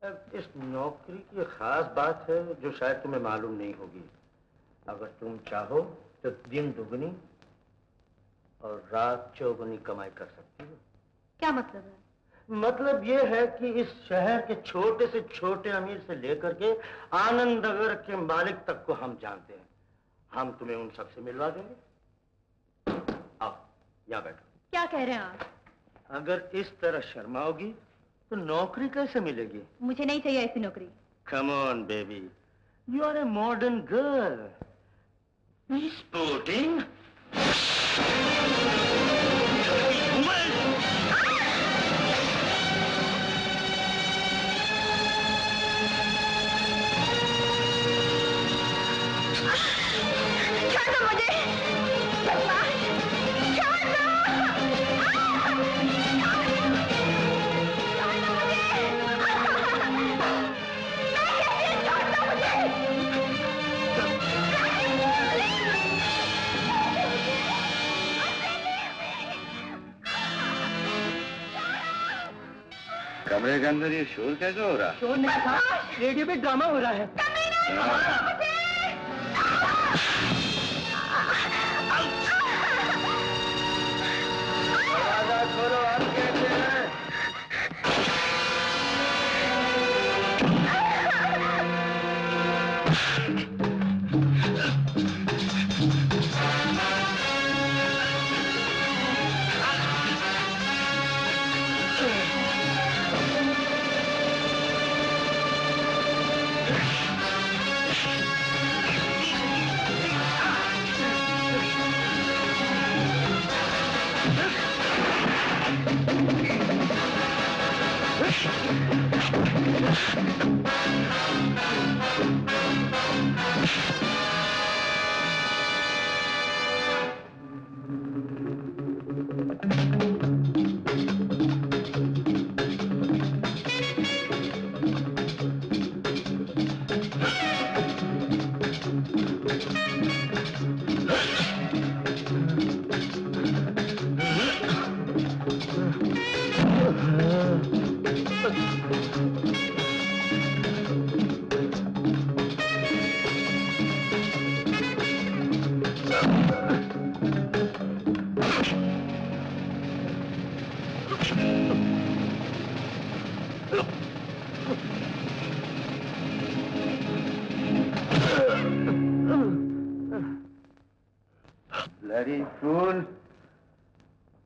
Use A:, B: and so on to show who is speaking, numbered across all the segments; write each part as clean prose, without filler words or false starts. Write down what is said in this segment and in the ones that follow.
A: इस नौकरी की खास बात है जो शायद तुम्हें मालूम नहीं होगी। अगर तुम चाहो तो दिन दुगनी और रात चौगुनी कमाई कर सकती हो।
B: क्या मतलब है?
A: मतलब ये है कि इस शहर के छोटे से छोटे अमीर से लेकर के आनंद नगर के मालिक तक को हम जानते हैं। हम तुम्हें उन सबसे मिलवा देंगे। आओ यहाँ बैठो।
B: क्या कह रहे हैं आप?
A: अगर इस तरह शर्माओगी तो नौकरी कैसे मिलेगी?
B: मुझे नहीं चाहिए ऐसी नौकरी।
A: Come on, baby. You are a modern girl. Be sporting.
B: छोड़ो मुझे! बदमाश! छोड़ो!
A: कमरे के अंदर ये शोर कैसे हो रहा है?
C: शोर नहीं था, रेडियो पे ड्रामा हो रहा है।
A: दरवाजा खोलो, हम कहते हैं। लड़ी फूल,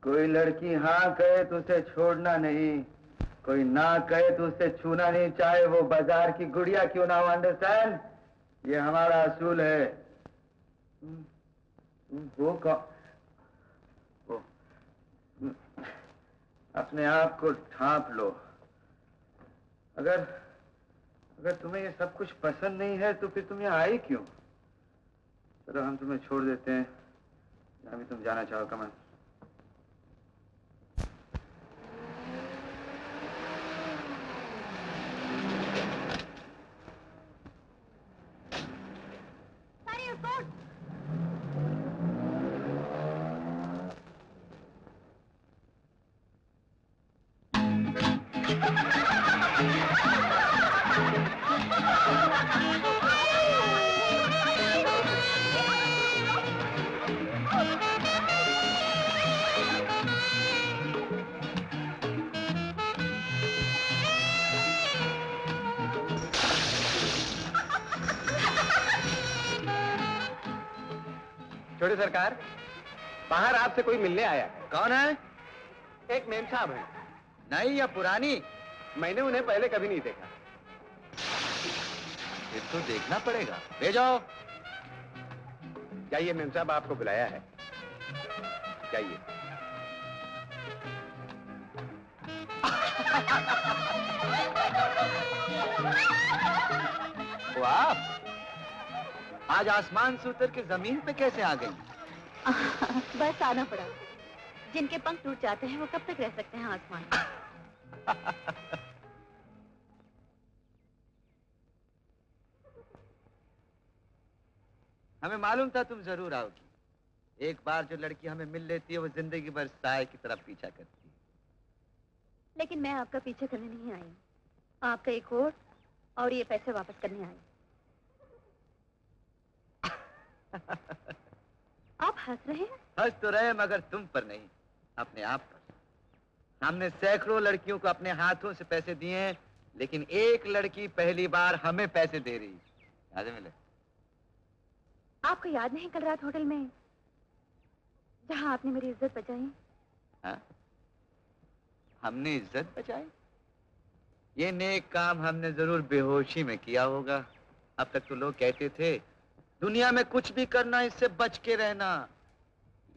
A: कोई लड़की हाँ कहे तो उसे छोड़ना नहीं, कोई ना कहे तो उसे छूना नहीं, चाहे वो बाजार की गुड़िया क्यों ना हो। अंडरस्टैंड? ये हमारा असूल है। वो अपने आप को ढांप लो। अगर तुम्हें ये सब कुछ पसंद नहीं है तो फिर तुम यहाँ आई क्यों? चलो हम तुम्हें छोड़ देते हैं, जहाँ भी तुम जाना चाहो। कमन।
C: छोटे सरकार, बाहर आपसे कोई मिलने आया है।
A: कौन है?
C: एक मेम साहब है।
A: नई या पुरानी?
C: मैंने उन्हें पहले कभी नहीं देखा।
A: फिर तो देखना पड़ेगा। भेजो।
C: जाइए, मेम साहब आपको बुलाया है। जाइए।
A: वो आप आज आसमान से उतर के जमीन पे कैसे आ गई?
B: बस आना पड़ा। जिनके पंख टूट जाते हैं वो कब तक रह सकते हैं आसमान में?
A: हमें मालूम था तुम जरूर आओगी। एक बार जो लड़की हमें मिल लेती है वो जिंदगी भर साए की तरफ पीछा करती है।
B: लेकिन मैं आपका पीछा करने नहीं आई हूँ। आपका एक और ये पैसे वापस करने आए। आप हंस रहे हैं?
A: हंस तो रहे मगर तुम पर नहीं, अपने आप पर। हमने सैकड़ों लड़कियों को अपने हाथों से पैसे दिए हैं, लेकिन एक लड़की पहली बार हमें पैसे दे रही। याद है मिले?
B: आपको याद नहीं कल रात होटल में जहां आपने मेरी इज्जत बचाई?
A: हाँ? हमने इज्जत बचाई? ये नेक काम हमने जरूर बेहोशी में किया होगा। अब तक तो लोग कहते थे दुनिया में कुछ भी करना, इससे बच के रहना।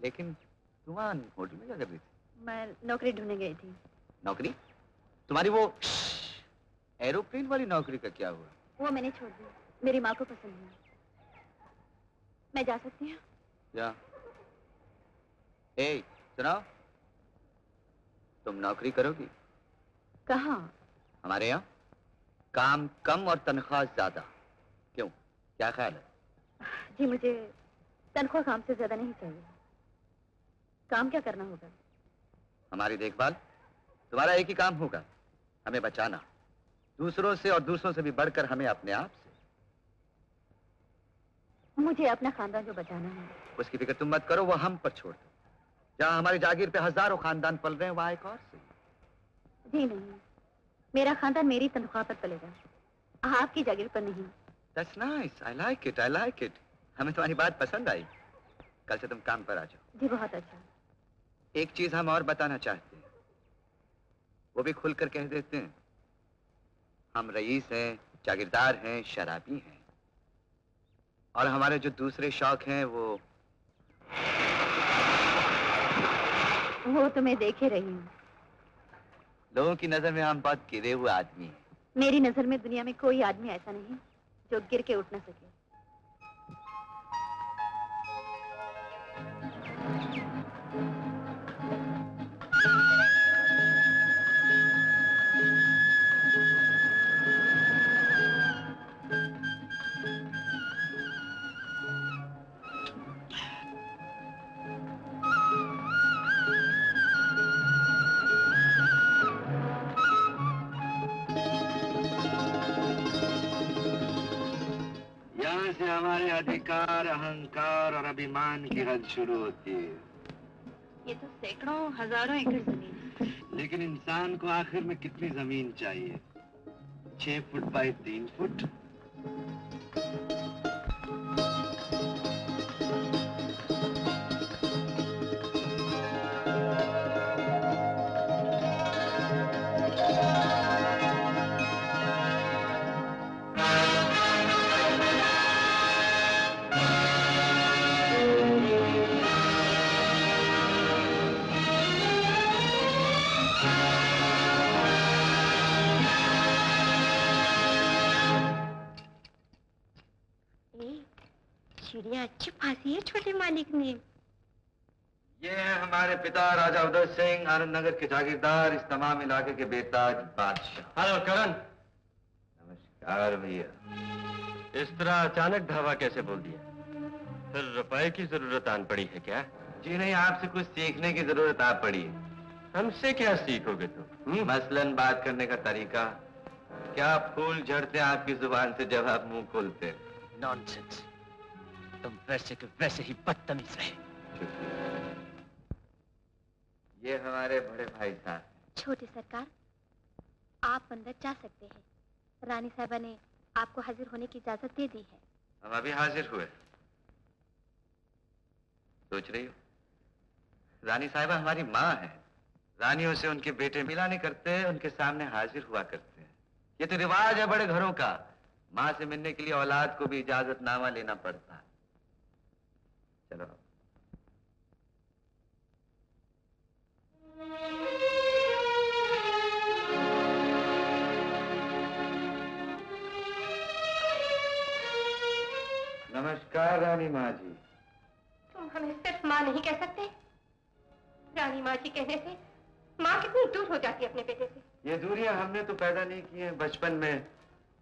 A: लेकिन तुम होटल में क्या कर रही थी?
B: मैं नौकरी ढूंढने गई थी।
A: नौकरी? तुम्हारी वो एरोप्लेन वाली नौकरी का क्या हुआ?
B: वो मैंने छोड़ दी, मेरी माँ को पसंद नहीं। मैं जा सकती हूँ?
A: जा। ए, सुनाओ, तुम नौकरी करोगी?
B: कहाँ?
A: हमारे यहाँ। काम कम और तनख्वाह ज्यादा। क्यों, क्या ख्याल है?
B: जी मुझे तनख्वाह काम से ज्यादा नहीं चाहिए। काम क्या करना होगा?
A: हमारी देखभाल। तुम्हारा एक ही काम होगा, हमें बचाना, दूसरों से और दूसरों से भी बढ़कर हमें अपने आप से।
B: मुझे अपना खानदान जो बचाना है।
A: उसकी फिक्र तुम मत करो, वो हम पर छोड़ दो। जहाँ हमारी जागीर पे हजारों खानदान पल रहे हैं, वहाँ एक और से।
B: जी नहीं, मेरा खानदान मेरी तनख्वाह पर पलेगा, आपकी जागीर पर नहीं।
A: That's nice. I like it. I like it. हमें तुम्हारी बात पसंद आई। कल से तुम काम पर आ जाओ।
B: जी बहुत अच्छा।
A: एक चीज हम और बताना चाहते हैं, वो भी खुलकर कह देते हैं। हम रईस हैं, जागीरदार हैं, शराबी हैं, और हमारे जो दूसरे शौक हैं वो
B: तो मैं देखे रही हूँ।
A: लोगों की नजर में हम बहुत गिरे हुए आदमी हैं।
B: मेरी नजर में दुनिया में कोई आदमी ऐसा नहीं जो गिर के उठ न सके।
A: यहाँ से हमारे अधिकार, अहंकार और अभिमान की हद शुरू होती है।
B: ये तो सैकड़ों हजारों एकड़ जमीन है।
A: लेकिन इंसान को आखिर में कितनी जमीन चाहिए? 6 फुट बाई 3 फुट।
B: चिड़िया अच्छी फांसी है छोटे मालिक ने।
A: ये है हमारे पिता राजा उदय सिंह, आनंद नगर के जागीरदार, इस तमाम इलाके के बेताज बादशाह।
C: हेलो करण।
A: नमस्कार भैया।
C: इस तरह अचानक धावा कैसे बोल दिया? फिर रुपए की जरूरत आन पड़ी है क्या?
A: जी नहीं, आपसे कुछ सीखने की जरूरत आ पड़ी है।
C: हमसे क्या सीखोगे तुम?
A: मसलन बात करने का तरीका। क्या फूल झड़ते आपकी जुबान से जब आप मुंह खोलते हैं?
C: नॉनसेंस। तुम वैसे के वैसे ही बदतमीज रहे।
A: ये हमारे बड़े भाई साहब।
B: छोटे सरकार, आप अंदर जा सकते हैं। रानी साहबा ने आपको हाजिर होने की इजाजत दे दी है।
A: हम अभी हाजिर हुए। सोच रही हो, रानी साहिबा हमारी माँ है। रानियों से उनके बेटे मिला नहीं करते, उनके सामने हाजिर हुआ करते हैं। ये तो रिवाज है बड़े घरों का। माँ से मिलने के लिए औलाद को भी इजाजतनामा लेना पड़ता है। चलो। नमस्कार रानी माँ जी।
D: तुम हमें सिर्फ माँ नहीं कह सकते? रानी माँ जी कहने से माँ कितनी दूर हो जाती है अपने बेटे से।
A: ये दूरियां हमने तो पैदा नहीं की हैं। बचपन में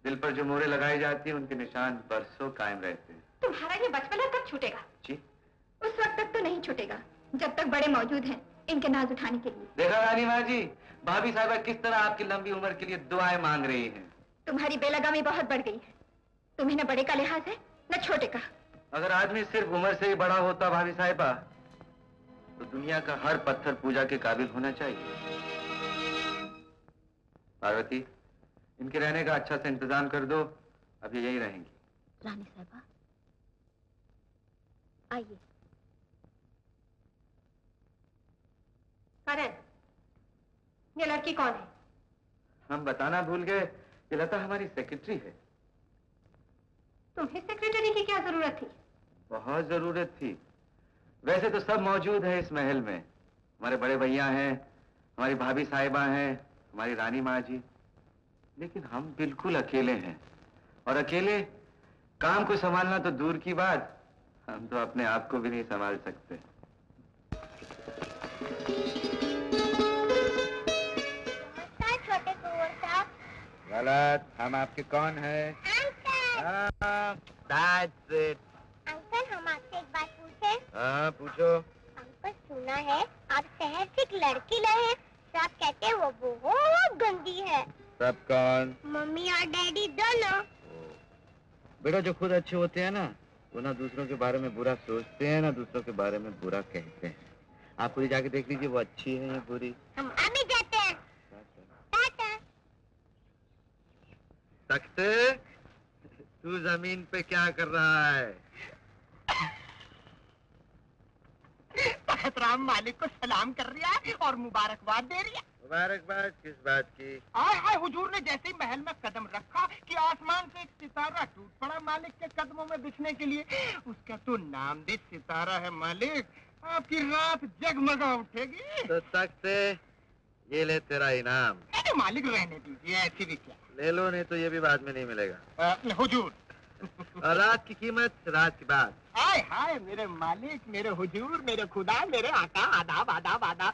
A: दिल पर जो मोहरें लगाई जाती हैं, उनके निशान बरसों कायम रहते हैं।
D: तुम्हारा ये बचपना कब छूटेगा?
A: जी?
D: उस वक्त तक तो नहीं छूटेगा जब तक बड़े मौजूद हैं इनके नाज उठाने के लिए।
A: देखा रानी माँ जी, भाभी साहिबा किस तरह आपकी लंबी उम्र के लिए दुआएं मांग रही हैं।
D: तुम्हारी बेलगामी बहुत बढ़ गई है। तुम्हें न बड़े का लिहाज है न छोटे का।
A: अगर आदमी सिर्फ उम्र से ही बड़ा होता भाभी साहिबा, तो दुनिया का हर पत्थर पूजा के काबिल होना चाहिए। पार्वती, इनके रहने का अच्छा से इंतजाम कर दो, अब ये यहीं रहेंगी।
B: रानी साहिबा आइए।
D: करण, ये लड़की कौन है?
A: हम बताना भूल गए, ये लता हमारी सेक्रेटरी है।
D: तुम्हें सेक्रेटरी की क्या जरूरत थी?
A: बहुत जरूरत थी। वैसे तो सब मौजूद है इस महल में। हमारे बड़े भैया हैं, हमारी भाभी साहिबा हैं, हमारी रानी माँ जी, लेकिन हम बिल्कुल अकेले हैं। और अकेले काम को संभालना तो दूर की बात, हम तो अपने आप को भी नहीं संभाल सकते।
B: छोटे कुंवर साहब।
A: गलत, हम आपके कौन है? That's it.
B: अंकल, हम आपसे एक बात पूछे?
A: हाँ, पूछो।
B: अंकल, सुना है आप शहर से एक लड़की लाए हैं। सब कहते हैं वो बहुत गंदी है।
A: सब कौन?
B: मम्मी और डैडी दोनों।
A: बेटा, जो खुद अच्छे होते हैं ना, वो ना दूसरों के बारे में बुरा सोचते हैं ना दूसरों के बारे में बुरा कहते हैं। आप खुद जाके देख लीजिए वो अच्छी है या बुरी।
B: हम अभी जाते हैं। टाटा।
A: तख्ते, तू जमीन पे क्या कर रहा है?
E: राम मालिक को सलाम कर रहा है और मुबारकबाद दे रहा है।
A: मुबारकबाद किस बात की?
E: आय हाय, हुजूर ने जैसे ही महल में कदम रखा कि आसमान से एक सितारा टूट पड़ा मालिक के कदमों में बिछने के लिए। उसका तो नामदेद सितारा है मालिक, आपकी रात जगमगा उठेगी।
A: तो तख्ते, ये ले तेरा इनाम।
E: अरे मालिक रहने दीजिए, ऐसी भी क्या।
A: ले लो, नहीं तो ये भी बाद में नहीं मिलेगा।
E: हुजूर।
A: और रात की कीमत रात की बात।
E: हाय हाय, मेरे मालिक, मेरे हुजूर, मेरे खुदा, मेरे आका, आदाब आदाब आदाब।